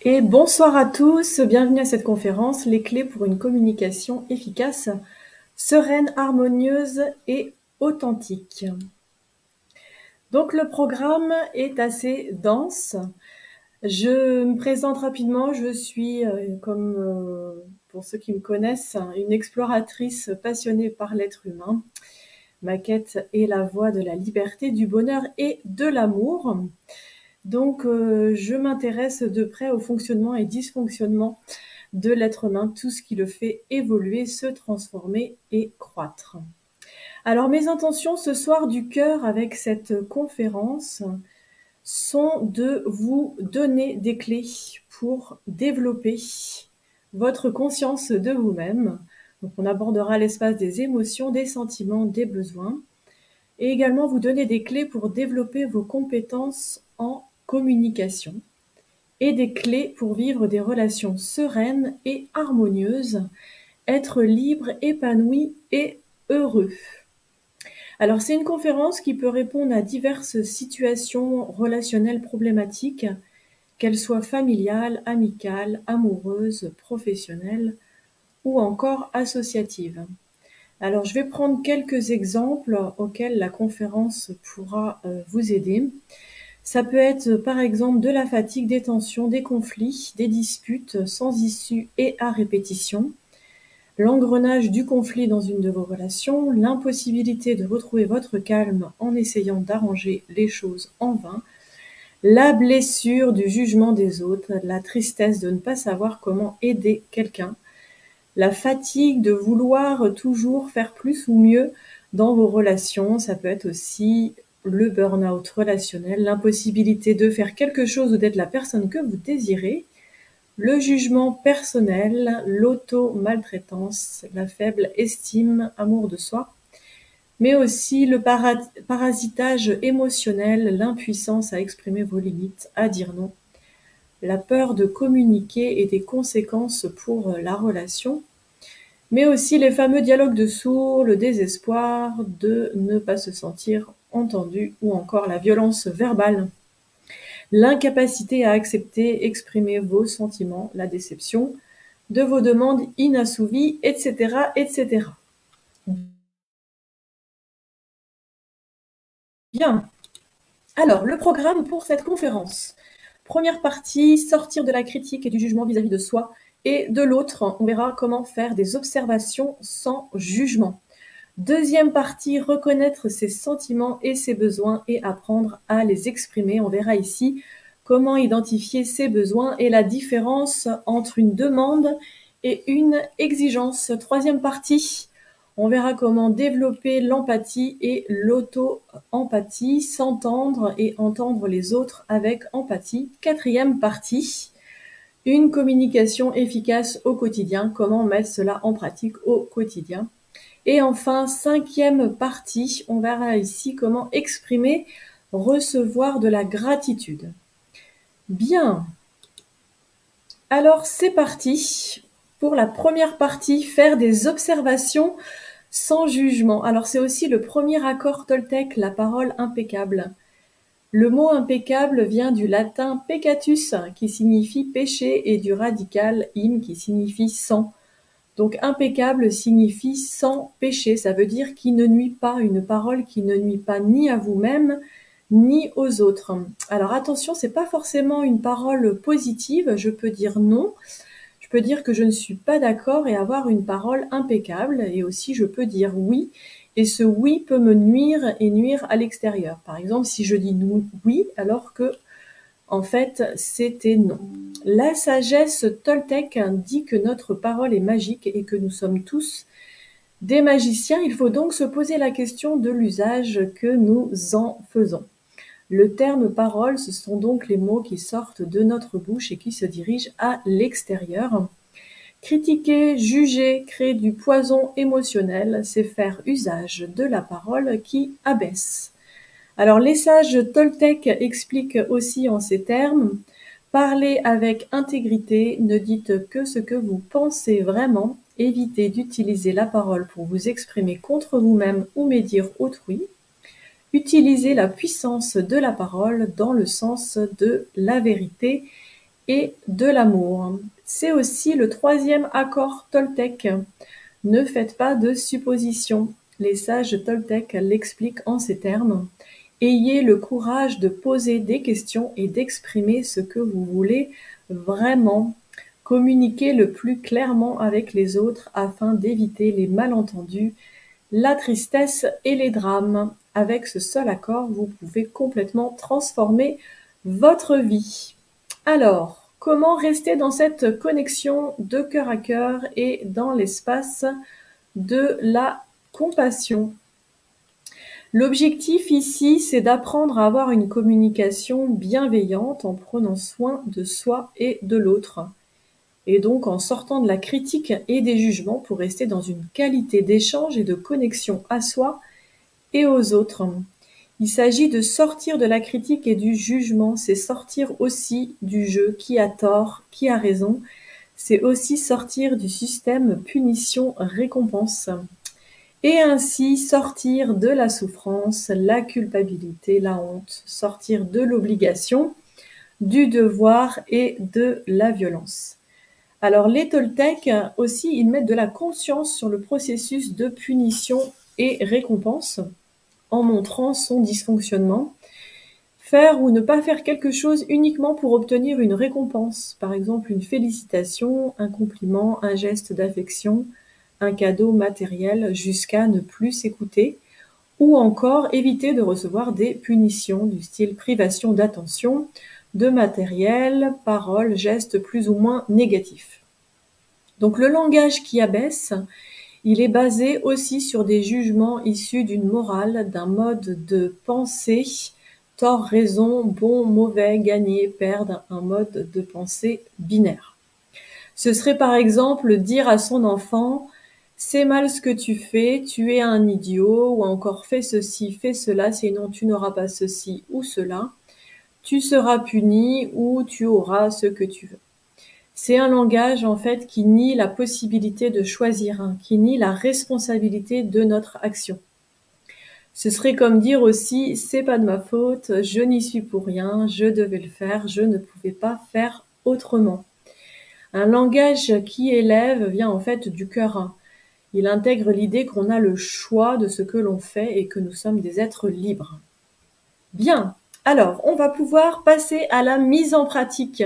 Et bonsoir à tous, bienvenue à cette conférence, les clés pour une communication efficace, sereine, harmonieuse et authentique. Donc le programme est assez dense. Je me présente rapidement, je suis, pour ceux qui me connaissent, une exploratrice passionnée par l'être humain. Ma quête est la voie de la liberté, du bonheur et de l'amour. Donc, je m'intéresse de près au fonctionnement et dysfonctionnement de l'être humain, tout ce qui le fait évoluer, se transformer et croître. Alors, mes intentions ce soir du cœur avec cette conférence sont de vous donner des clés pour développer votre conscience de vous-même. Donc, on abordera l'espace des émotions, des sentiments, des besoins, et également vous donner des clés pour développer vos compétences en communication et des clés pour vivre des relations sereines et harmonieuses, être libre, épanoui et heureux. Alors c'est une conférence qui peut répondre à diverses situations relationnelles problématiques, qu'elles soient familiales, amicales, amoureuses, professionnelles ou encore associatives. Alors je vais prendre quelques exemples auxquels la conférence pourra vous aider. Ça peut être par exemple de la fatigue, des tensions, des conflits, des disputes sans issue et à répétition, l'engrenage du conflit dans une de vos relations, l'impossibilité de retrouver votre calme en essayant d'arranger les choses en vain, la blessure du jugement des autres, la tristesse de ne pas savoir comment aider quelqu'un, la fatigue de vouloir toujours faire plus ou mieux dans vos relations. Ça peut être aussi le burn-out relationnel, l'impossibilité de faire quelque chose ou d'être la personne que vous désirez, le jugement personnel, l'auto-maltraitance, la faible estime, amour de soi, mais aussi le parasitage émotionnel, l'impuissance à exprimer vos limites, à dire non, la peur de communiquer et des conséquences pour la relation, mais aussi les fameux dialogues de sourds, le désespoir de ne pas se sentir entendu ou encore la violence verbale, l'incapacité à accepter, exprimer vos sentiments, la déception de vos demandes inassouvies, etc., etc. Bien. Alors, le programme pour cette conférence. Première partie, sortir de la critique et du jugement vis-à-vis de soi et de l'autre. On verra comment faire des observations sans jugement. Deuxième partie, reconnaître ses sentiments et ses besoins et apprendre à les exprimer. On verra ici comment identifier ses besoins et la différence entre une demande et une exigence. Troisième partie, on verra comment développer l'empathie et l'auto-empathie, s'entendre et entendre les autres avec empathie. Quatrième partie, une communication efficace au quotidien, comment mettre cela en pratique au quotidien. Et enfin, cinquième partie, on verra ici comment exprimer, recevoir de la gratitude. Bien. Alors, c'est parti. Pour la première partie, faire des observations sans jugement. Alors, c'est aussi le premier accord Toltec, la parole impeccable. Le mot impeccable vient du latin peccatus, qui signifie péché, et du radical im, qui signifie sans. Donc impeccable signifie sans péché, ça veut dire qui ne nuit pas, une parole qui ne nuit pas ni à vous-même ni aux autres. Alors attention, c'est pas forcément une parole positive, je peux dire non, je peux dire que je ne suis pas d'accord et avoir une parole impeccable, et aussi je peux dire oui, et ce oui peut me nuire et nuire à l'extérieur. Par exemple, si je dis oui alors que en fait, c'était non. La sagesse Toltec dit que notre parole est magique et que nous sommes tous des magiciens. Il faut donc se poser la question de l'usage que nous en faisons. Le terme parole, ce sont donc les mots qui sortent de notre bouche et qui se dirigent à l'extérieur. Critiquer, juger, créer du poison émotionnel, c'est faire usage de la parole qui abaisse. Alors les sages Toltec expliquent aussi en ces termes: parlez avec intégrité, ne dites que ce que vous pensez vraiment, évitez d'utiliser la parole pour vous exprimer contre vous-même ou médire autrui, utilisez la puissance de la parole dans le sens de la vérité et de l'amour. C'est aussi le troisième accord Toltec. Ne faites pas de suppositions. Les sages Toltec l'expliquent en ces termes. Ayez le courage de poser des questions et d'exprimer ce que vous voulez vraiment. Communiquez le plus clairement avec les autres afin d'éviter les malentendus, la tristesse et les drames. Avec ce seul accord, vous pouvez complètement transformer votre vie. Alors, comment rester dans cette connexion de cœur à cœur et dans l'espace de la compassion? L'objectif ici, c'est d'apprendre à avoir une communication bienveillante en prenant soin de soi et de l'autre. Et donc en sortant de la critique et des jugements pour rester dans une qualité d'échange et de connexion à soi et aux autres. Il s'agit de sortir de la critique et du jugement, c'est sortir aussi du jeu, qui a tort, qui a raison. C'est aussi sortir du système punition-récompense. Et ainsi sortir de la souffrance, la culpabilité, la honte, sortir de l'obligation, du devoir et de la violence. Alors les Toltecs aussi, ils mettent de la conscience sur le processus de punition et récompense en montrant son dysfonctionnement. Faire ou ne pas faire quelque chose uniquement pour obtenir une récompense, par exemple une félicitation, un compliment, un geste d'affection, un cadeau matériel jusqu'à ne plus s'écouter, ou encore éviter de recevoir des punitions du style privation d'attention, de matériel, paroles, gestes plus ou moins négatifs. Donc le langage qui abaisse, il est basé aussi sur des jugements issus d'une morale, d'un mode de pensée, tort, raison, bon, mauvais, gagner, perdre, un mode de pensée binaire. Ce serait par exemple dire à son enfant « c'est mal ce que tu fais, tu es un idiot » ou encore « fais ceci, fais cela, sinon tu n'auras pas ceci ou cela, tu seras puni ou tu auras ce que tu veux ». C'est un langage en fait qui nie la possibilité de choisir, qui nie la responsabilité de notre action. Ce serait comme dire aussi « c'est pas de ma faute, je n'y suis pour rien, je devais le faire, je ne pouvais pas faire autrement ». Un langage qui élève vient en fait du cœur. Il intègre l'idée qu'on a le choix de ce que l'on fait et que nous sommes des êtres libres. Bien, alors on va pouvoir passer à la mise en pratique.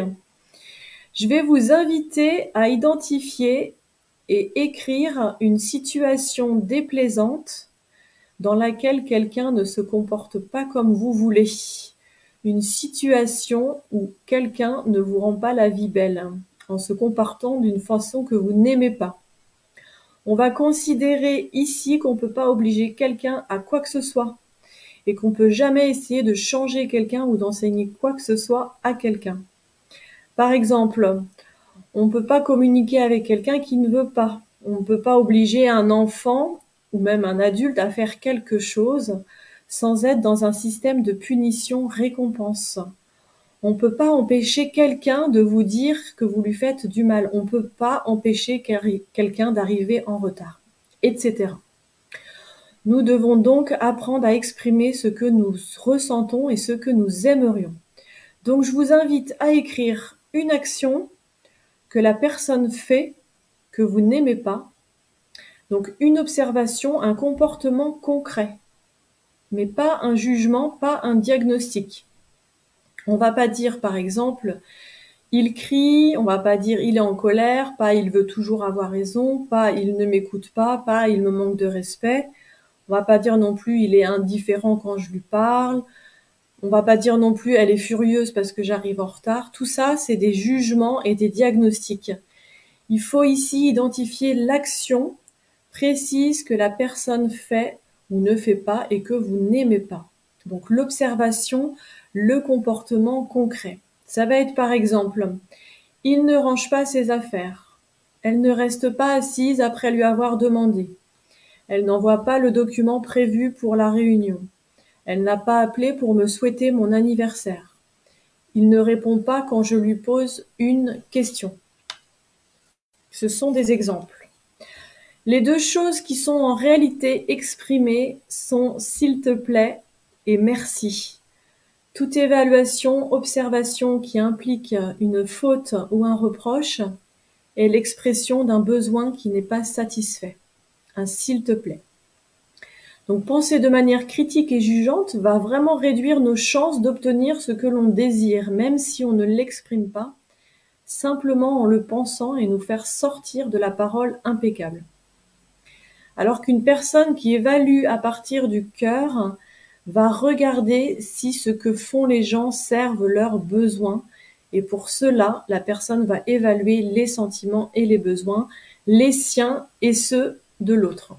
Je vais vous inviter à identifier et écrire une situation déplaisante dans laquelle quelqu'un ne se comporte pas comme vous voulez. Une situation où quelqu'un ne vous rend pas la vie belle en se comportant d'une façon que vous n'aimez pas. On va considérer ici qu'on ne peut pas obliger quelqu'un à quoi que ce soit et qu'on ne peut jamais essayer de changer quelqu'un ou d'enseigner quoi que ce soit à quelqu'un. Par exemple, on ne peut pas communiquer avec quelqu'un qui ne veut pas. On ne peut pas obliger un enfant ou même un adulte à faire quelque chose sans être dans un système de punition-récompense. On ne peut pas empêcher quelqu'un de vous dire que vous lui faites du mal. On ne peut pas empêcher quelqu'un d'arriver en retard, etc. Nous devons donc apprendre à exprimer ce que nous ressentons et ce que nous aimerions. Donc je vous invite à écrire une action que la personne fait, que vous n'aimez pas. Donc une observation, un comportement concret, mais pas un jugement, pas un diagnostic. On va pas dire par exemple il crie, on va pas dire il est en colère, pas il veut toujours avoir raison, pas il ne m'écoute pas il me manque de respect. On va pas dire non plus il est indifférent quand je lui parle. On va pas dire non plus elle est furieuse parce que j'arrive en retard. Tout ça, c'est des jugements et des diagnostics. Il faut ici identifier l'action précise que la personne fait ou ne fait pas et que vous n'aimez pas. Donc l'observation, le comportement concret. Ça va être par exemple, il ne range pas ses affaires. Elle ne reste pas assise après lui avoir demandé. Elle n'envoie pas le document prévu pour la réunion. Elle n'a pas appelé pour me souhaiter mon anniversaire. Il ne répond pas quand je lui pose une question. Ce sont des exemples. Les deux choses qui sont en réalité exprimées sont « s'il te plaît » et « merci ». Toute évaluation, observation qui implique une faute ou un reproche est l'expression d'un besoin qui n'est pas satisfait. Un s'il te plaît. Donc penser de manière critique et jugeante va vraiment réduire nos chances d'obtenir ce que l'on désire, même si on ne l'exprime pas, simplement en le pensant, et nous faire sortir de la parole impeccable. Alors qu'une personne qui évalue à partir du cœur va regarder si ce que font les gens servent leurs besoins, et pour cela, la personne va évaluer les sentiments et les besoins, les siens et ceux de l'autre.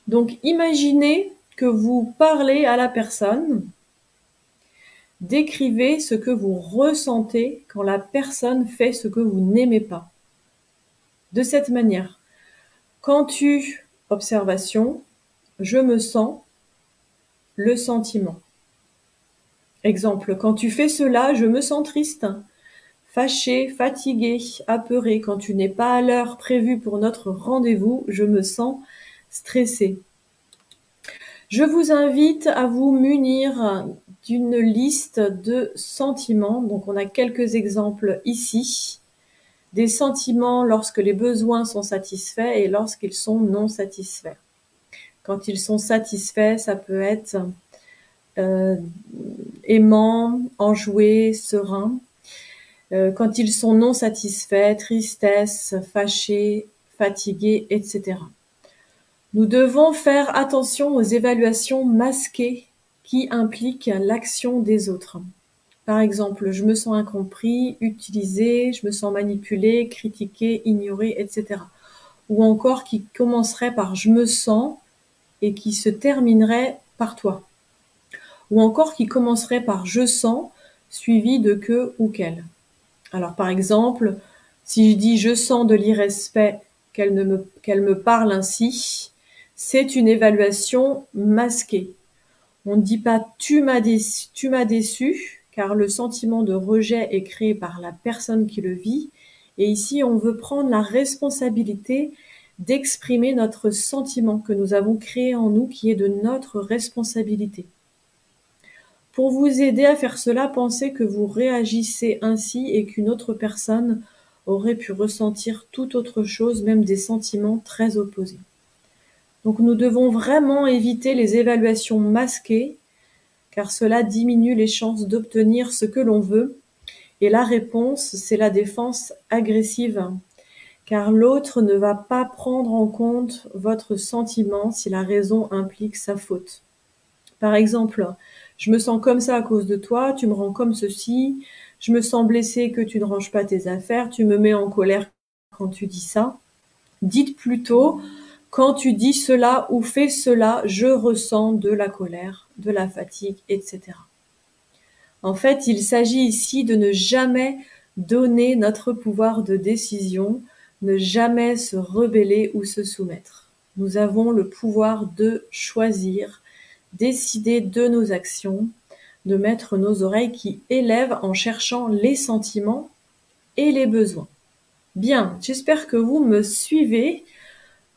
Donc imaginez que vous parlez à la personne, décrivez ce que vous ressentez quand la personne fait ce que vous n'aimez pas. De cette manière, quand tu, observation, je me sens, le sentiment. Exemple, quand tu fais cela, je me sens triste, fâché, fatigué, apeuré. Quand tu n'es pas à l'heure prévue pour notre rendez-vous, je me sens stressé. Je vous invite à vous munir d'une liste de sentiments. Donc on a quelques exemples ici. Des sentiments lorsque les besoins sont satisfaits et lorsqu'ils sont non satisfaits. Quand ils sont satisfaits, ça peut être aimant, enjoué, serein. Quand ils sont non satisfaits, tristesse, fâché, fatigué, etc. Nous devons faire attention aux évaluations masquées qui impliquent l'action des autres. Par exemple, je me sens incompris, utilisé, je me sens manipulé, critiqué, ignoré, etc. Ou encore qui commencerait par je me sens et qui se terminerait par toi. Ou encore qui commencerait par je sens suivi de que ou quel. Alors par exemple, si je dis je sens de l'irrespect, qu'elle me parle ainsi, c'est une évaluation masquée. On ne dit pas tu m'as déçu, car le sentiment de rejet est créé par la personne qui le vit. Et ici, on veut prendre la responsabilité d'exprimer notre sentiment que nous avons créé en nous, qui est de notre responsabilité. Pour vous aider à faire cela, pensez que vous réagissez ainsi et qu'une autre personne aurait pu ressentir tout autre chose, même des sentiments très opposés. Donc nous devons vraiment éviter les évaluations masquées, car cela diminue les chances d'obtenir ce que l'on veut. Et la réponse, c'est la défense agressive, car l'autre ne va pas prendre en compte votre sentiment si la raison implique sa faute. Par exemple, je me sens comme ça à cause de toi, tu me rends comme ceci, je me sens blessée que tu ne ranges pas tes affaires, tu me mets en colère quand tu dis ça. Dites plutôt, quand tu dis cela ou fais cela, je ressens de la colère, de la fatigue, etc. En fait, il s'agit ici de ne jamais donner notre pouvoir de décision, ne jamais se rebeller ou se soumettre. Nous avons le pouvoir de choisir, décider de nos actions, de mettre nos oreilles qui élèvent en cherchant les sentiments et les besoins. Bien, j'espère que vous me suivez.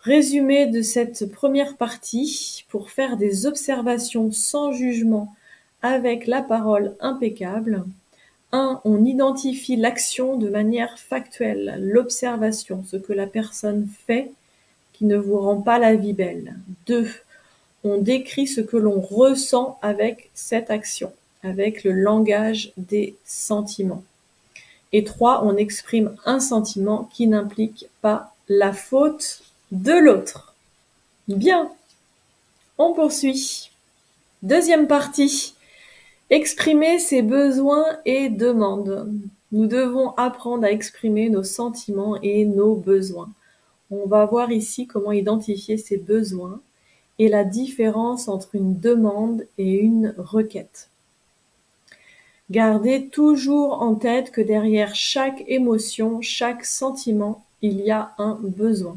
Résumé de cette première partie, pour faire des observations sans jugement avec la parole impeccable. 1. On identifie l'action de manière factuelle, l'observation, ce que la personne fait qui ne vous rend pas la vie belle. 2. On décrit ce que l'on ressent avec cette action, avec le langage des sentiments. Et 3. On exprime un sentiment qui n'implique pas la faute de l'autre. Bien, on poursuit. Deuxième partie. Exprimer ses besoins et demandes. Nous devons apprendre à exprimer nos sentiments et nos besoins. On va voir ici comment identifier ces besoins et la différence entre une demande et une requête. Gardez toujours en tête que derrière chaque émotion, chaque sentiment, il y a un besoin.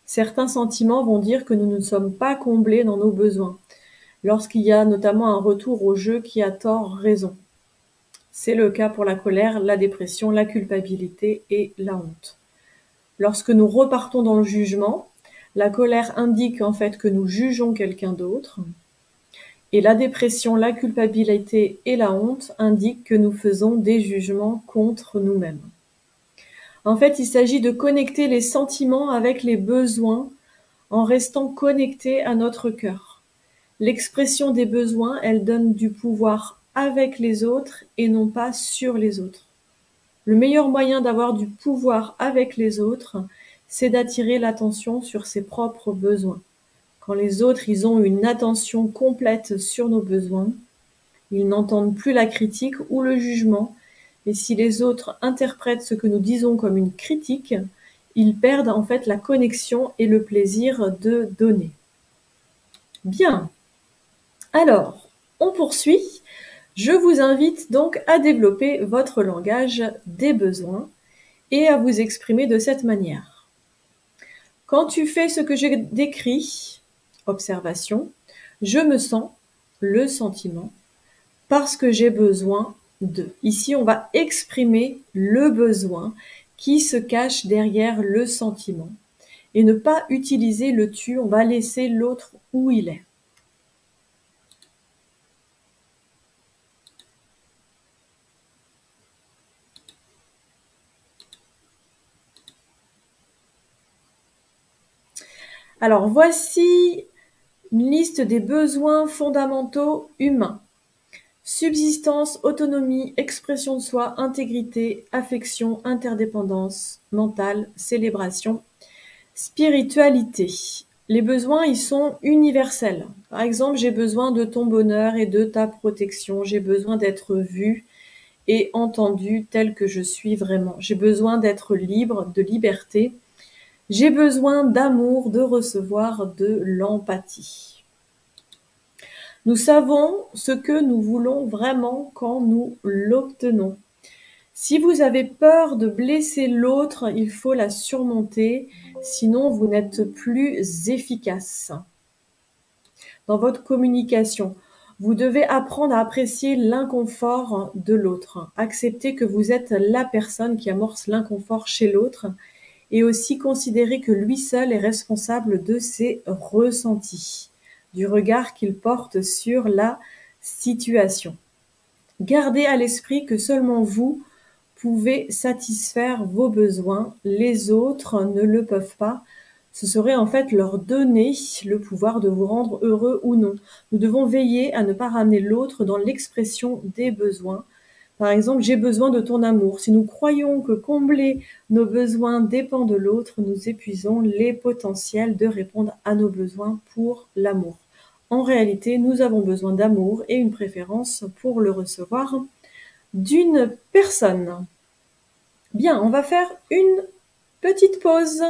Certains sentiments vont dire que nous ne sommes pas comblés dans nos besoins, lorsqu'il y a notamment un retour au jeu qui a tort raison. C'est le cas pour la colère, la dépression, la culpabilité et la honte. Lorsque nous repartons dans le jugement, la colère indique en fait que nous jugeons quelqu'un d'autre, Et la dépression, la culpabilité et la honte indiquent que nous faisons des jugements contre nous-mêmes. En fait, il s'agit de connecter les sentiments avec les besoins en restant connecté à notre cœur. L'expression des besoins, elle donne du pouvoir avec les autres et non pas sur les autres. Le meilleur moyen d'avoir du pouvoir avec les autres, c'est d'attirer l'attention sur ses propres besoins. Quand les autres, ils ont une attention complète sur nos besoins, ils n'entendent plus la critique ou le jugement, et si les autres interprètent ce que nous disons comme une critique, ils perdent en fait la connexion et le plaisir de donner. Bien. Alors, on poursuit. Je vous invite donc à développer votre langage des besoins et à vous exprimer de cette manière. Quand tu fais ce que j'ai décrit, observation, je me sens, le sentiment, parce que j'ai besoin de. Ici, on va exprimer le besoin qui se cache derrière le sentiment. Et ne pas utiliser le tu, on va laisser l'autre où il est. Alors, voici une liste des besoins fondamentaux humains. Subsistance, autonomie, expression de soi, intégrité, affection, interdépendance, mentale, célébration, spiritualité. Les besoins, ils sont universels. Par exemple, j'ai besoin de ton bonheur et de ta protection. J'ai besoin d'être vu et entendu tel que je suis vraiment. J'ai besoin d'être libre, de liberté. J'ai besoin d'amour, de recevoir de l'empathie. Nous savons ce que nous voulons vraiment quand nous l'obtenons. Si vous avez peur de blesser l'autre, il faut la surmonter, sinon vous n'êtes plus efficace. Dans votre communication, vous devez apprendre à apprécier l'inconfort de l'autre. Accepter que vous êtes la personne qui amorce l'inconfort chez l'autre et aussi considérer que lui seul est responsable de ses ressentis, du regard qu'il porte sur la situation. Gardez à l'esprit que seulement vous pouvez satisfaire vos besoins, les autres ne le peuvent pas. Ce serait en fait leur donner le pouvoir de vous rendre heureux ou non. Nous devons veiller à ne pas ramener l'autre dans l'expression des besoins. Par exemple, j'ai besoin de ton amour. Si nous croyons que combler nos besoins dépend de l'autre, nous épuisons les potentiels de répondre à nos besoins pour l'amour. En réalité, nous avons besoin d'amour et une préférence pour le recevoir d'une personne. Bien, on va faire une petite pause.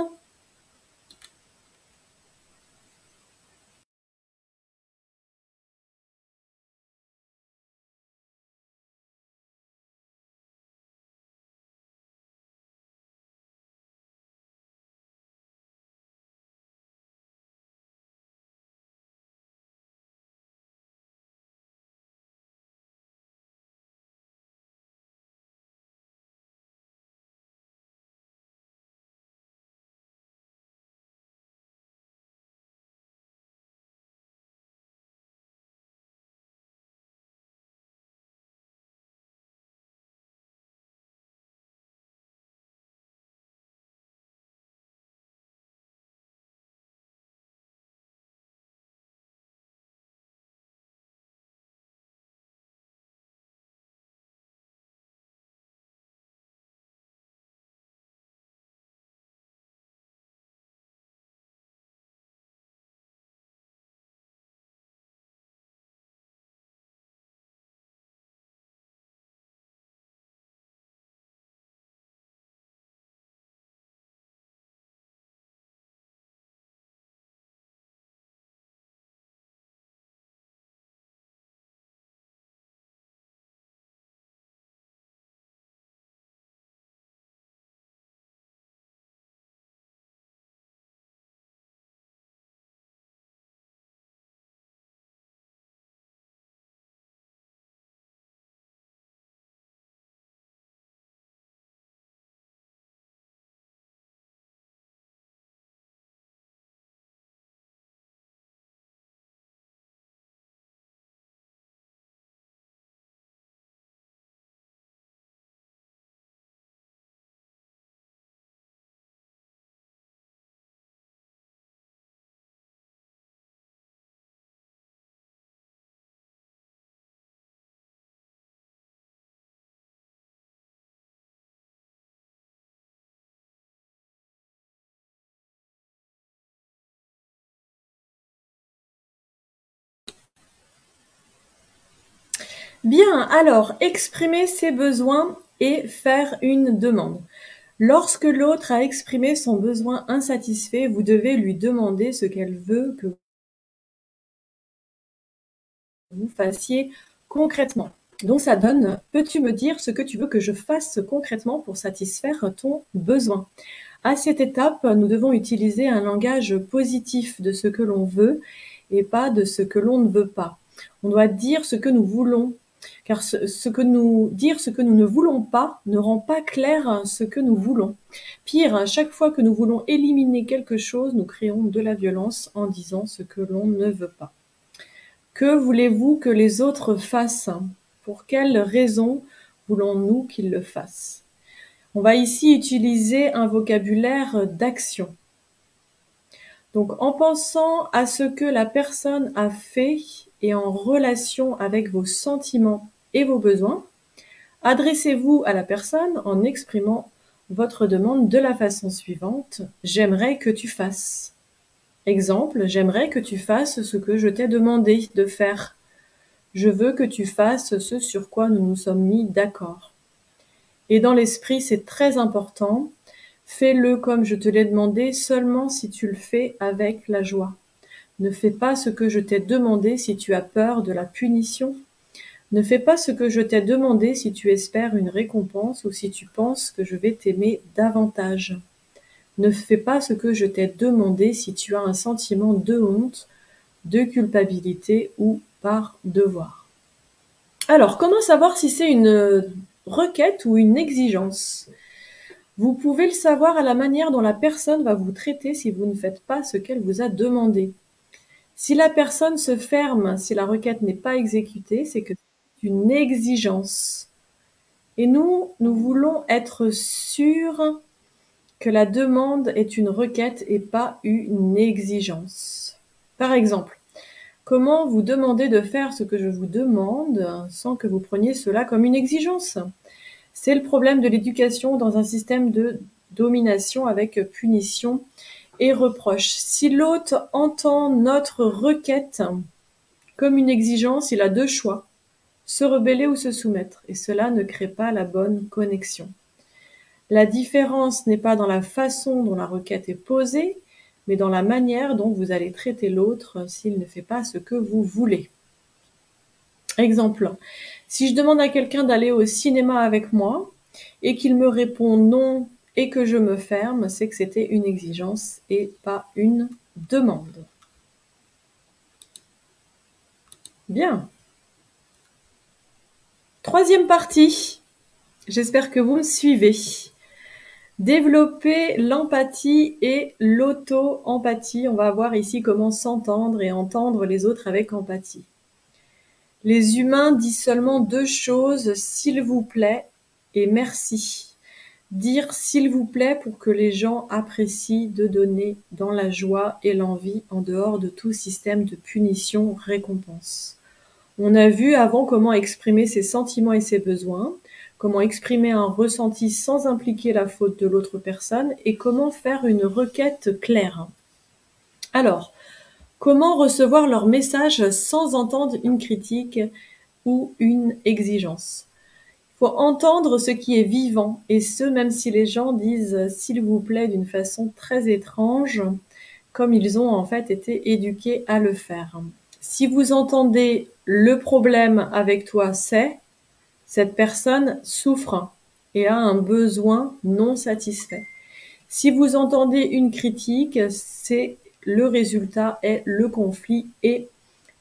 Bien, alors, exprimer ses besoins et faire une demande. Lorsque l'autre a exprimé son besoin insatisfait, vous devez lui demander ce qu'elle veut que vous fassiez concrètement. Donc ça donne « Peux-tu me dire ce que tu veux que je fasse concrètement pour satisfaire ton besoin ?» À cette étape, nous devons utiliser un langage positif de ce que l'on veut et pas de ce que l'on ne veut pas. On doit dire ce que nous voulons, car dire ce que nous ne voulons pas ne rend pas clair ce que nous voulons. Pire, à chaque fois que nous voulons éliminer quelque chose, nous créons de la violence en disant ce que l'on ne veut pas. Que voulez-vous que les autres fassent? Pour quelles raisons voulons-nous qu'ils le fassent? On va ici utiliser un vocabulaire d'action. Donc, en pensant à ce que la personne a fait et en relation avec vos sentiments et vos besoins, adressez-vous à la personne en exprimant votre demande de la façon suivante. J'aimerais que tu fasses. Exemple, j'aimerais que tu fasses ce que je t'ai demandé de faire. Je veux que tu fasses ce sur quoi nous nous sommes mis d'accord. Et dans l'esprit, c'est très important. Fais-le comme je te l'ai demandé seulement si tu le fais avec la joie. Ne fais pas ce que je t'ai demandé si tu as peur de la punition. Ne fais pas ce que je t'ai demandé si tu espères une récompense ou si tu penses que je vais t'aimer davantage. Ne fais pas ce que je t'ai demandé si tu as un sentiment de honte, de culpabilité ou par devoir. Alors, comment savoir si c'est une requête ou une exigence? Vous pouvez le savoir à la manière dont la personne va vous traiter si vous ne faites pas ce qu'elle vous a demandé. Si la personne se ferme, si la requête n'est pas exécutée, c'est que c'est une exigence. Et nous voulons être sûrs que la demande est une requête et pas une exigence. Par exemple, comment vous demander de faire ce que je vous demande sans que vous preniez cela comme une exigence? C'est le problème de l'éducation dans un système de domination avec punition et reproche. Si l'autre entend notre requête comme une exigence, il a deux choix, se rebeller ou se soumettre, et cela ne crée pas la bonne connexion. La différence n'est pas dans la façon dont la requête est posée, mais dans la manière dont vous allez traiter l'autre s'il ne fait pas ce que vous voulez. Exemple, si je demande à quelqu'un d'aller au cinéma avec moi et qu'il me répond non et que je me ferme, c'est que c'était une exigence et pas une demande. Bien. Troisième partie. J'espère que vous me suivez. Développer l'empathie et l'auto-empathie. On va voir ici comment s'entendre et entendre les autres avec empathie. Les humains disent seulement deux choses, s'il vous plaît et merci. Dire s'il vous plaît pour que les gens apprécient de donner dans la joie et l'envie en dehors de tout système de punition-récompense. On a vu avant comment exprimer ses sentiments et ses besoins, comment exprimer un ressenti sans impliquer la faute de l'autre personne et comment faire une requête claire. Alors, comment recevoir leur message sans entendre une critique ou une exigence? Il faut entendre ce qui est vivant, et ce, même si les gens disent « s'il vous plaît » d'une façon très étrange, comme ils ont en fait été éduqués à le faire. Si vous entendez « le problème avec toi, c'est », cette personne souffre et a un besoin non satisfait. Si vous entendez une critique, c'est le résultat est le conflit et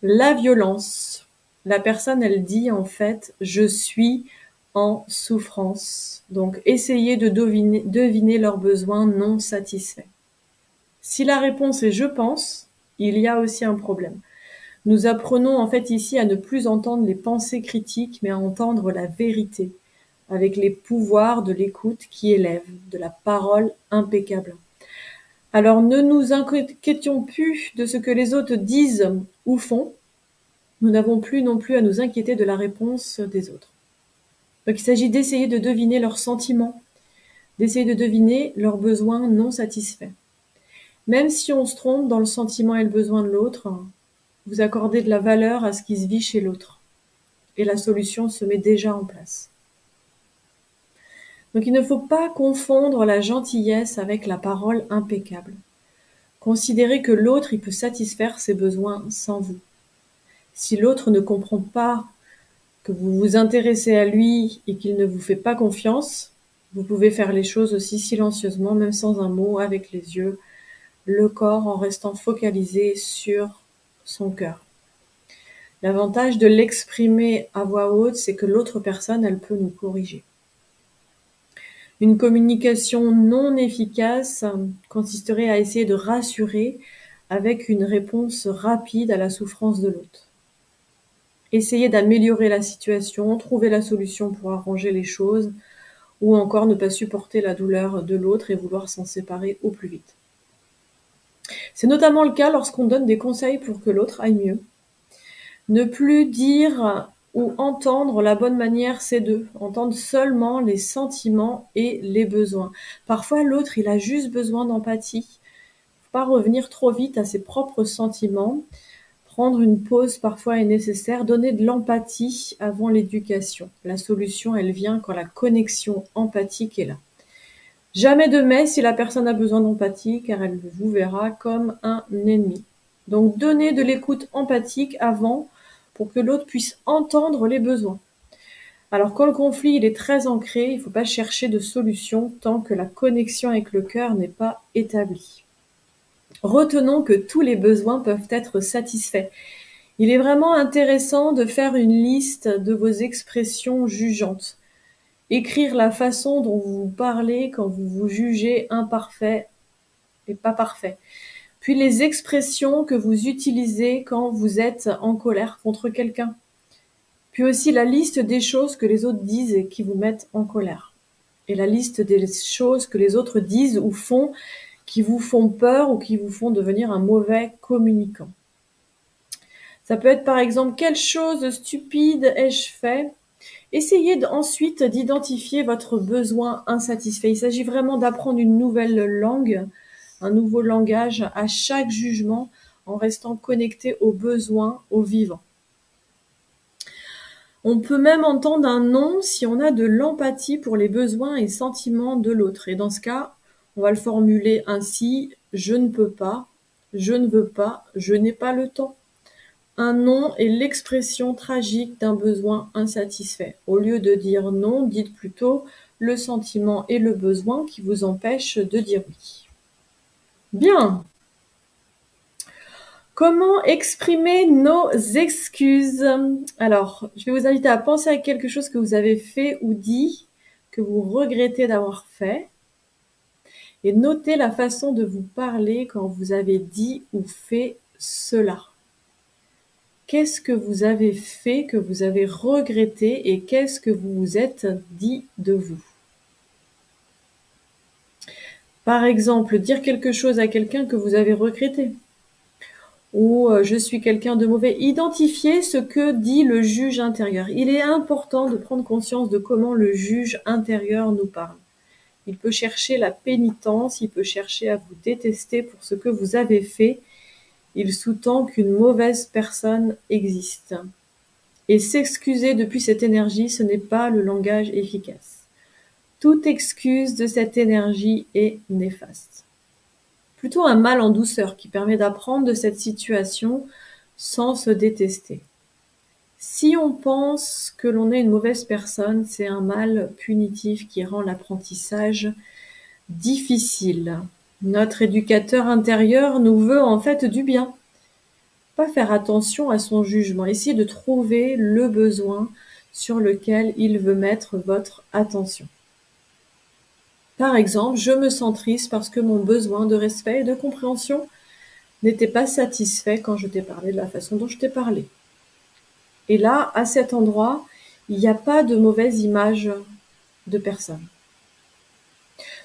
la violence. La personne, elle dit en fait « je suis en souffrance ». Donc, essayez de deviner leurs besoins non satisfaits. Si la réponse est « je pense », il y a aussi un problème. Nous apprenons en fait ici à ne plus entendre les pensées critiques, mais à entendre la vérité, avec les pouvoirs de l'écoute qui élèvent, de la parole impeccable. Alors ne nous inquiétions plus de ce que les autres disent ou font, nous n'avons plus non plus à nous inquiéter de la réponse des autres. Donc il s'agit d'essayer de deviner leurs sentiments, d'essayer de deviner leurs besoins non satisfaits. Même si on se trompe dans le sentiment et le besoin de l'autre, vous accordez de la valeur à ce qui se vit chez l'autre. et la solution se met déjà en place. Donc il ne faut pas confondre la gentillesse avec la parole impeccable. Considérez que l'autre, il peut satisfaire ses besoins sans vous. Si l'autre ne comprend pas que vous vous intéressez à lui et qu'il ne vous fait pas confiance, vous pouvez faire les choses aussi silencieusement, même sans un mot, avec les yeux, le corps, en restant focalisé sur son cœur. L'avantage de l'exprimer à voix haute, c'est que l'autre personne, elle peut nous corriger. Une communication non efficace consisterait à essayer de rassurer avec une réponse rapide à la souffrance de l'autre. Essayer d'améliorer la situation, trouver la solution pour arranger les choses, ou encore ne pas supporter la douleur de l'autre et vouloir s'en séparer au plus vite. C'est notamment le cas lorsqu'on donne des conseils pour que l'autre aille mieux. Ne plus dire ou entendre la bonne manière, c'est entendre seulement les sentiments et les besoins. Parfois, l'autre, il a juste besoin d'empathie. Faut pas revenir trop vite à ses propres sentiments. Prendre une pause parfois est nécessaire. Donner de l'empathie avant l'éducation. La solution, elle vient quand la connexion empathique est là. Jamais de mais si la personne a besoin d'empathie, car elle vous verra comme un ennemi. Donc, donnez de l'écoute empathique avant pour que l'autre puisse entendre les besoins. Alors, quand le conflit il est très ancré, il ne faut pas chercher de solution tant que la connexion avec le cœur n'est pas établie. Retenons que tous les besoins peuvent être satisfaits. Il est vraiment intéressant de faire une liste de vos expressions jugeantes. Écrire la façon dont vous parlez quand vous vous jugez imparfait et pas parfait. Puis les expressions que vous utilisez quand vous êtes en colère contre quelqu'un. Puis aussi la liste des choses que les autres disent et qui vous mettent en colère. Et la liste des choses que les autres disent ou font qui vous font peur ou qui vous font devenir un mauvais communicant. Ça peut être par exemple « Quelle chose stupide ai-je fait ?» Essayez ensuite d'identifier votre besoin insatisfait. Il s'agit vraiment d'apprendre une nouvelle langue, un nouveau langage à chaque jugement en restant connecté aux besoins, aux vivants. On peut même entendre un non si on a de l'empathie pour les besoins et sentiments de l'autre. Et dans ce cas, on va le formuler ainsi « je ne peux pas »,« je ne veux pas »,« je n'ai pas le temps ». Un non est l'expression tragique d'un besoin insatisfait. Au lieu de dire non, dites plutôt le sentiment et le besoin qui vous empêchent de dire oui. Bien. Comment exprimer nos excuses? Alors, je vais vous inviter à penser à quelque chose que vous avez fait ou dit, que vous regrettez d'avoir fait, et notez la façon de vous parler quand vous avez dit ou fait cela. Qu'est-ce que vous avez fait, que vous avez regretté, et qu'est-ce que vous vous êtes dit de vous? Par exemple, dire quelque chose à quelqu'un que vous avez regretté. Ou je suis quelqu'un de mauvais. Identifiez ce que dit le juge intérieur. Il est important de prendre conscience de comment le juge intérieur nous parle. Il peut chercher la pénitence, il peut chercher à vous détester pour ce que vous avez fait. Il sous-tend qu'une mauvaise personne existe. Et s'excuser depuis cette énergie, ce n'est pas le langage efficace. Toute excuse de cette énergie est néfaste. Plutôt un mal en douceur qui permet d'apprendre de cette situation sans se détester. Si on pense que l'on est une mauvaise personne, c'est un mal punitif qui rend l'apprentissage difficile. Notre éducateur intérieur nous veut en fait du bien. Pas faire attention à son jugement, essayez de trouver le besoin sur lequel il veut mettre votre attention. Par exemple, je me sens triste parce que mon besoin de respect et de compréhension n'était pas satisfait quand je t'ai parlé de la façon dont je t'ai parlé. Et là, à cet endroit, il n'y a pas de mauvaise image de personne.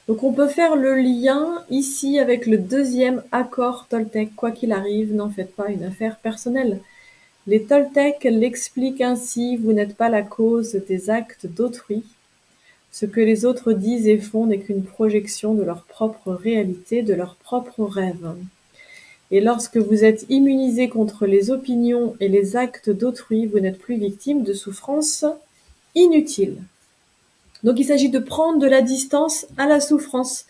Donc on peut faire le lien ici avec le deuxième accord Toltec. Quoi qu'il arrive, n'en faites pas une affaire personnelle. Les Toltecs l'expliquent ainsi, vous n'êtes pas la cause des actes d'autrui. Ce que les autres disent et font n'est qu'une projection de leur propre réalité, de leurs propres rêves. Et lorsque vous êtes immunisé contre les opinions et les actes d'autrui, vous n'êtes plus victime de souffrances inutiles. Donc il s'agit de prendre de la distance à la souffrance.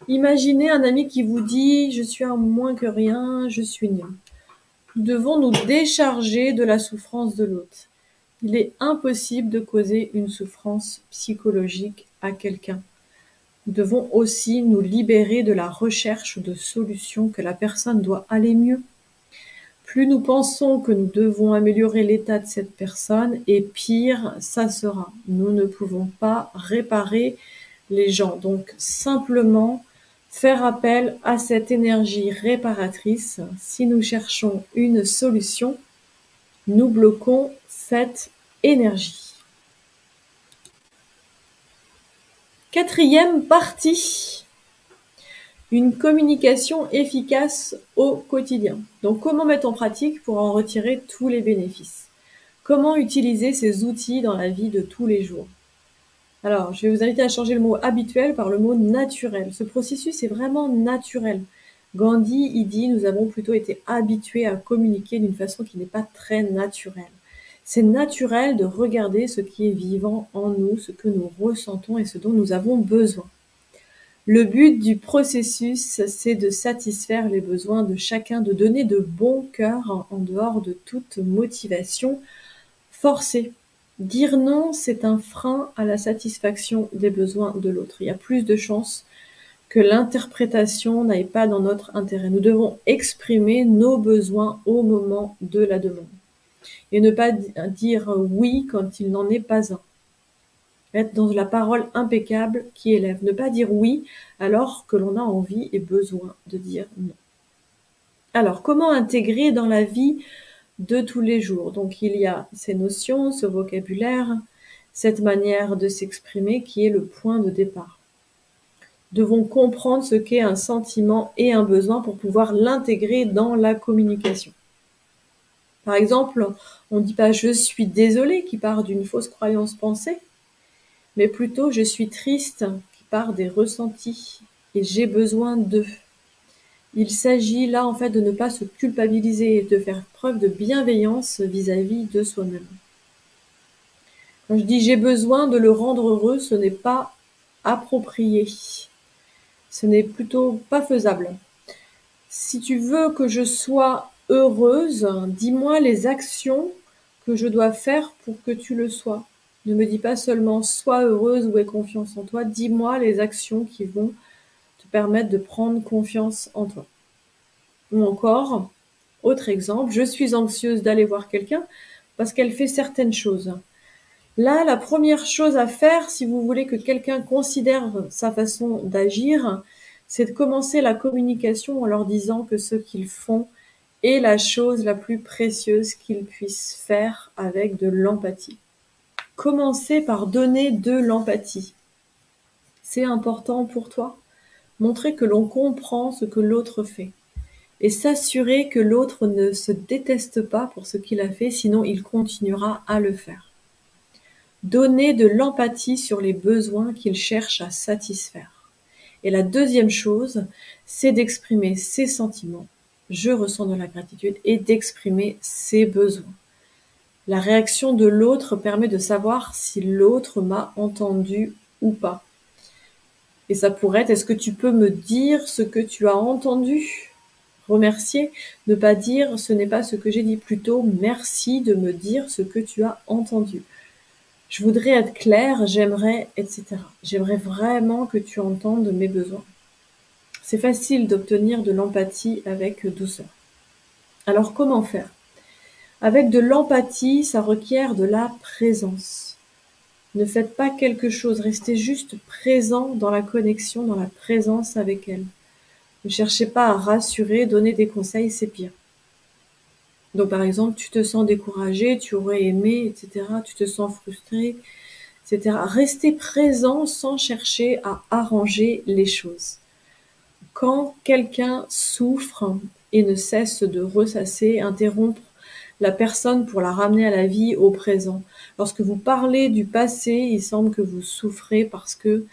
Imaginez un ami qui vous dit « je suis un moins que rien, je suis nul ». Nous devons nous décharger de la souffrance de l'autre. Il est impossible de causer une souffrance psychologique à quelqu'un. Nous devons aussi nous libérer de la recherche de solutions que la personne doit aller mieux. Plus nous pensons que nous devons améliorer l'état de cette personne, et pire ça sera. Nous ne pouvons pas réparer les gens. Donc simplement faire appel à cette énergie réparatrice. Si nous cherchons une solution, nous bloquons cette énergie. Quatrième partie, une communication efficace au quotidien. Donc comment mettre en pratique pour en retirer tous les bénéfices? Comment utiliser ces outils dans la vie de tous les jours? Alors, je vais vous inviter à changer le mot habituel par le mot naturel. Ce processus est vraiment naturel. Gandhi, il dit, nous avons plutôt été habitués à communiquer d'une façon qui n'est pas très naturelle. C'est naturel de regarder ce qui est vivant en nous, ce que nous ressentons et ce dont nous avons besoin. Le but du processus, c'est de satisfaire les besoins de chacun, de donner de bon cœur en dehors de toute motivation forcée. Dire non, c'est un frein à la satisfaction des besoins de l'autre. Il y a plus de chances que l'interprétation n'aille pas dans notre intérêt. Nous devons exprimer nos besoins au moment de la demande. Et ne pas dire oui quand il n'en est pas un. Être dans la parole impeccable qui élève. Ne pas dire oui alors que l'on a envie et besoin de dire non. Alors, comment intégrer dans la vie de tous les jours? Donc, il y a ces notions, ce vocabulaire, cette manière de s'exprimer qui est le point de départ. Nous devons comprendre ce qu'est un sentiment et un besoin pour pouvoir l'intégrer dans la communication. Par exemple, on ne dit pas « je suis désolé » qui part d'une fausse croyance pensée, mais plutôt « je suis triste » qui part des ressentis et « j'ai besoin d'eux ». Il s'agit là en fait de ne pas se culpabiliser et de faire preuve de bienveillance vis-à-vis de soi-même. Quand je dis « j'ai besoin de le rendre heureux », ce n'est pas approprié. Ce n'est plutôt pas faisable. Si tu veux que je sois heureuse, dis-moi les actions que je dois faire pour que tu le sois. Ne me dis pas seulement « sois heureuse » ou « aie confiance en toi ». Dis-moi les actions qui vont te permettre de prendre confiance en toi. Ou encore, autre exemple, je suis anxieuse d'aller voir quelqu'un parce qu'elle fait certaines choses. Là, la première chose à faire, si vous voulez que quelqu'un considère sa façon d'agir, c'est de commencer la communication en leur disant que ce qu'ils font est la chose la plus précieuse qu'ils puissent faire avec de l'empathie. Commencez par donner de l'empathie. C'est important pour toi. Montrer que l'on comprend ce que l'autre fait. Et s'assurer que l'autre ne se déteste pas pour ce qu'il a fait, sinon il continuera à le faire. Donner de l'empathie sur les besoins qu'il cherche à satisfaire. Et la deuxième chose, c'est d'exprimer ses sentiments. Je ressens de la gratitude et d'exprimer ses besoins. La réaction de l'autre permet de savoir si l'autre m'a entendu ou pas. Et ça pourrait être, est-ce que tu peux me dire ce que tu as entendu ? Remercier, ne pas dire ce n'est pas ce que j'ai dit, plutôt merci de me dire ce que tu as entendu. Je voudrais être claire, j'aimerais, etc. J'aimerais vraiment que tu entendes mes besoins. C'est facile d'obtenir de l'empathie avec douceur. Alors comment faire? Avec de l'empathie, ça requiert de la présence. Ne faites pas quelque chose, restez juste présent dans la connexion, dans la présence avec elle. Ne cherchez pas à rassurer, donner des conseils, c'est pire. Donc par exemple, tu te sens découragé, tu aurais aimé, etc. Tu te sens frustré, etc. Restez présent sans chercher à arranger les choses. Quand quelqu'un souffre et ne cesse de ressasser, interrompre la personne pour la ramener à la vie au présent. Lorsque vous parlez du passé, il semble que vous souffrez parce que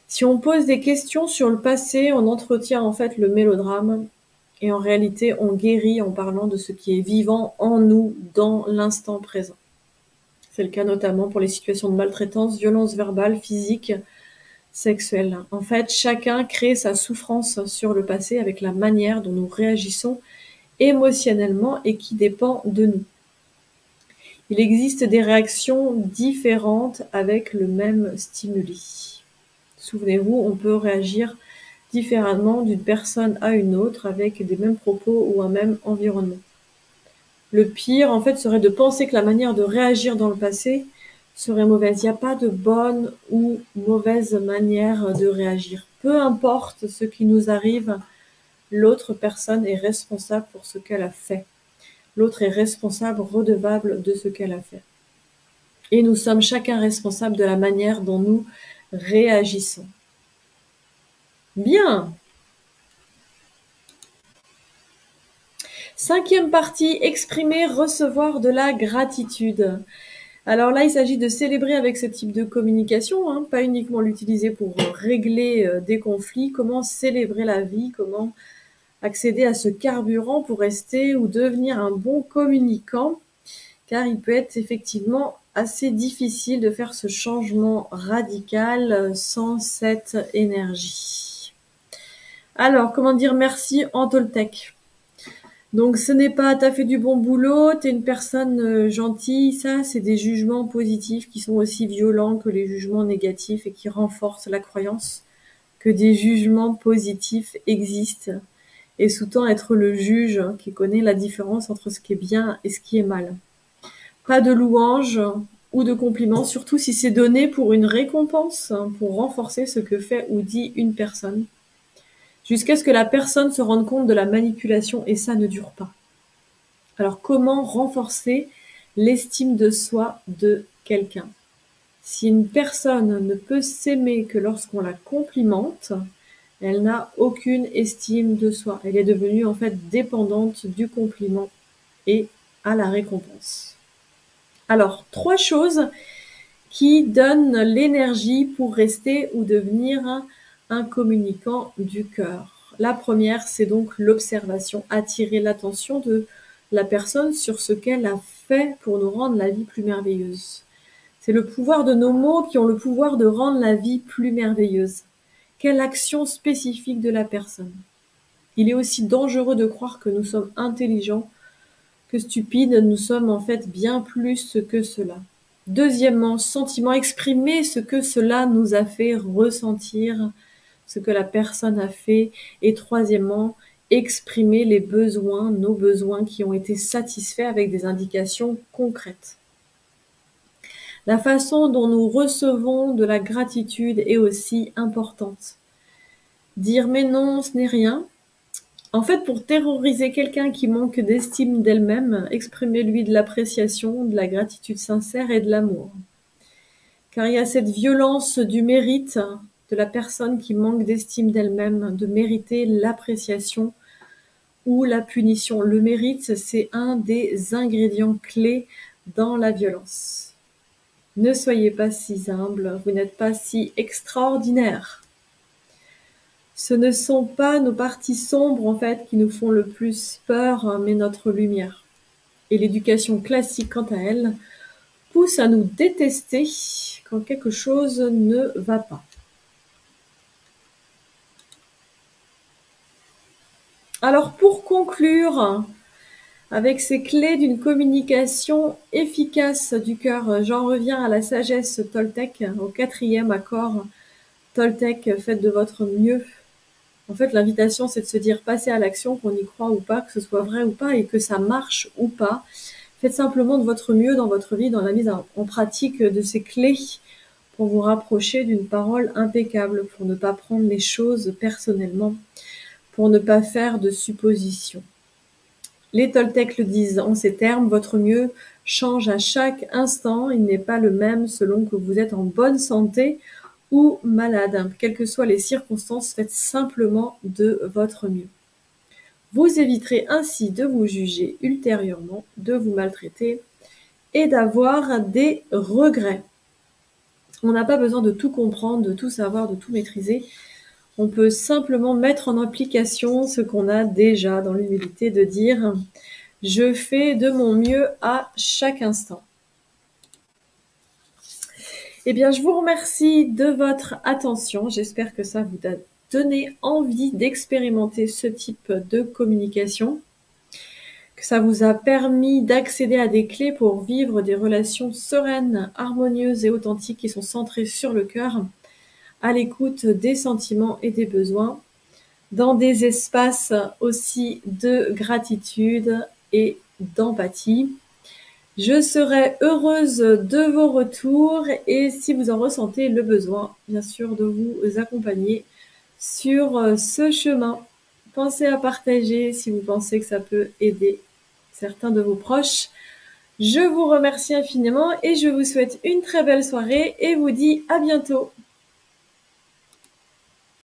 si on pose des questions sur le passé, on entretient en fait le mélodrame Et en réalité, on guérit en parlant de ce qui est vivant en nous dans l'instant présent. C'est le cas notamment pour les situations de maltraitance, violence verbale, physique, sexuelle. En fait, chacun crée sa souffrance sur le passé avec la manière dont nous réagissons émotionnellement et qui dépend de nous. Il existe des réactions différentes avec le même stimuli. Souvenez-vous, on peut réagir différemment d'une personne à une autre avec des mêmes propos ou un même environnement. Le pire, en fait, serait de penser que la manière de réagir dans le passé serait mauvaise. Il n'y a pas de bonne ou mauvaise manière de réagir. Peu importe ce qui nous arrive, l'autre personne est responsable pour ce qu'elle a fait. L'autre est responsable, redevable de ce qu'elle a fait. Et nous sommes chacun responsable de la manière dont nous réagissons. Bien. 5e partie, exprimer, recevoir de la gratitude. Alors là, il s'agit de célébrer avec ce type de communication, pas uniquement l'utiliser pour régler des conflits, comment célébrer la vie, comment accéder à ce carburant pour rester ou devenir un bon communicant, car il peut être effectivement assez difficile de faire ce changement radical sans cette énergie. Alors, comment dire merci en toltèque? Donc ce n'est pas t'as fait du bon boulot, t'es une personne gentille, ça c'est des jugements positifs qui sont aussi violents que les jugements négatifs et qui renforcent la croyance que des jugements positifs existent et sous-tend être le juge qui connaît la différence entre ce qui est bien et ce qui est mal. Pas de louanges ou de compliments, surtout si c'est donné pour une récompense, pour renforcer ce que fait ou dit une personne, jusqu'à ce que la personne se rende compte de la manipulation, et ça ne dure pas. Alors comment renforcer l'estime de soi de quelqu'un? Si une personne ne peut s'aimer que lorsqu'on la complimente, elle n'a aucune estime de soi. Elle est devenue en fait dépendante du compliment et à la récompense. Alors, 3 choses qui donnent l'énergie pour rester ou devenir un communicant du cœur. La première, c'est donc l'observation, attirer l'attention de la personne sur ce qu'elle a fait pour nous rendre la vie plus merveilleuse. C'est le pouvoir de nos mots qui ont le pouvoir de rendre la vie plus merveilleuse. Quelle action spécifique de la personne? Il est aussi dangereux de croire que nous sommes intelligents que stupides, nous sommes en fait bien plus que cela. Deuxièmement, sentiment, exprimer ce que cela nous a fait ressentir, ce que la personne a fait. Et troisièmement, exprimer les besoins, nos besoins qui ont été satisfaits avec des indications concrètes. La façon dont nous recevons de la gratitude est aussi importante. Dire mais non, ce n'est rien. En fait, pour terroriser quelqu'un qui manque d'estime d'elle-même, exprimez-lui de l'appréciation, de la gratitude sincère et de l'amour. Car il y a cette violence du mérite de la personne qui manque d'estime d'elle-même, de mériter l'appréciation ou la punition. Le mérite, c'est un des ingrédients clés dans la violence. Ne soyez pas si humble, vous n'êtes pas si extraordinaire. Ce ne sont pas nos parties sombres, en fait, qui nous font le plus peur, mais notre lumière. Et l'éducation classique, quant à elle, pousse à nous détester quand quelque chose ne va pas. Alors, pour conclure, avec ces clés d'une communication efficace du cœur, j'en reviens à la sagesse toltèque, au 4e accord toltèque, faites de votre mieux. En fait, l'invitation, c'est de se dire passez à l'action, qu'on y croit ou pas, que ce soit vrai ou pas, et que ça marche ou pas. Faites simplement de votre mieux dans votre vie, dans la mise en pratique de ces clés pour vous rapprocher d'une parole impeccable, pour ne pas prendre les choses personnellement, pour ne pas faire de suppositions. Les Toltecs le disent en ces termes, votre mieux change à chaque instant, il n'est pas le même selon que vous êtes en bonne santé ou malade. Quelles que soient les circonstances, faites simplement de votre mieux. Vous éviterez ainsi de vous juger ultérieurement, de vous maltraiter et d'avoir des regrets. On n'a pas besoin de tout comprendre, de tout savoir, de tout maîtriser. On peut simplement mettre en application ce qu'on a déjà dans l'humilité de dire « Je fais de mon mieux à chaque instant ». Eh bien, je vous remercie de votre attention. J'espère que ça vous a donné envie d'expérimenter ce type de communication, que ça vous a permis d'accéder à des clés pour vivre des relations sereines, harmonieuses et authentiques qui sont centrées sur le cœur, à l'écoute des sentiments et des besoins, dans des espaces aussi de gratitude et d'empathie. Je serai heureuse de vos retours et si vous en ressentez le besoin, bien sûr, de vous accompagner sur ce chemin. Pensez à partager si vous pensez que ça peut aider certains de vos proches. Je vous remercie infiniment et je vous souhaite une très belle soirée et vous dis à bientôt.